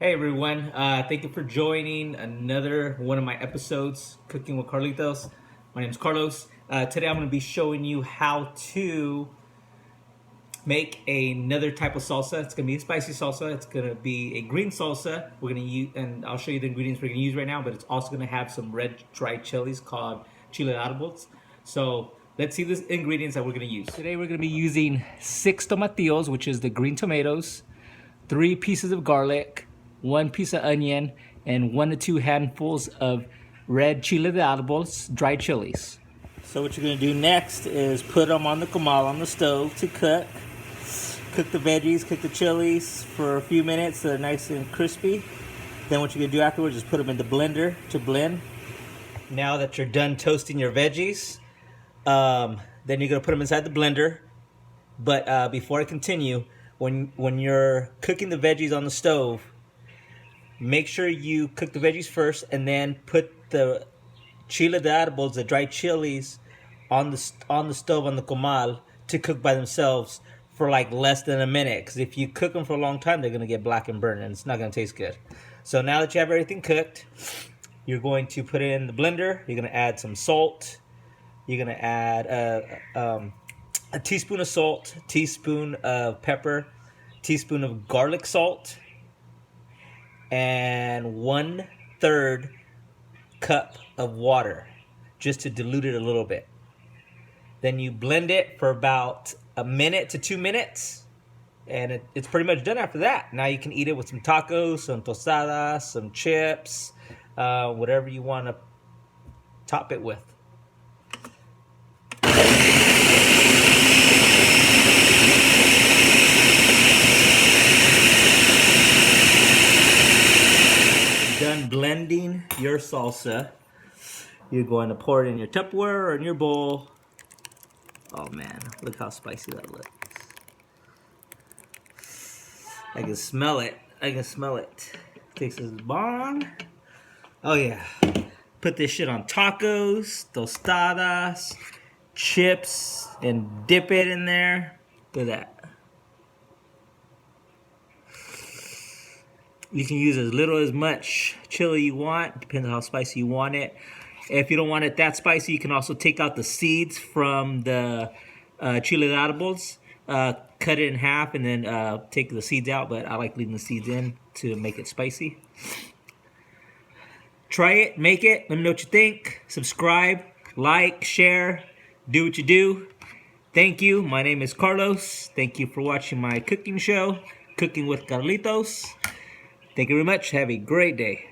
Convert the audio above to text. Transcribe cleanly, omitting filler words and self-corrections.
Hey everyone, thank you for joining another one of my episodes, Cooking with Carlitos. My name is Carlos. Today I'm going to be showing you how to make another type of salsa. It's going to be a spicy salsa. It's going to be a green salsa. We're going to use, and I'll show you the ingredients we're going to use right now, but it's also going to have some red dried chilies called chile arbol. So let's see the ingredients that we're going to use. Today we're going to be using 6 tomatillos, which is the green tomatoes, 3 pieces of garlic, 1 piece of onion, and 1 to 2 handfuls of red chile de arbol, dried chilies. So what you're going to do next is put them on the comal on the stove to cook. Cook the veggies, cook the chilies for a few minutes so they're nice and crispy. Then what you're going to do afterwards is put them in the blender to blend. Now that you're done toasting your veggies, then you're going to put them inside the blender. But before I continue, when you're cooking the veggies on the stove, make sure you cook the veggies first and then put the chile de arbol, the dried chilies, on the stove on the comal to cook by themselves for like less than a minute. Because if you cook them for a long time, they're going to get black and burnt and it's not going to taste good. So now that you have everything cooked, you're going to put it in the blender. You're going to add some salt. You're going to add a teaspoon of salt, teaspoon of pepper, teaspoon of garlic salt, and 1/3 cup of water just to dilute it a little bit. Then you blend it for about a minute to 2 minutes, and it's pretty much done after that. Now you can eat it with some tacos, some tostadas, some chips, whatever you want to top it with. Done blending your salsa, you're going to pour it in your Tupperware or in your bowl. Oh man, look how spicy that looks. I can smell it. I can smell it. Tastes bomb. Oh yeah. Put this shit on tacos, tostadas, chips, and dip it in there. Look at that. You can use as little as much chili you want. Depends on how spicy you want it. If you don't want it that spicy, you can also take out the seeds from the chile de arbol, cut it in half, and then take the seeds out. But I like leaving the seeds in to make it spicy. Try it, make it. Let me know what you think. Subscribe, like, share, do what you do. Thank you. My name is Carlos. Thank you for watching my cooking show, Cooking with Carlitos. Thank you very much. Have a great day.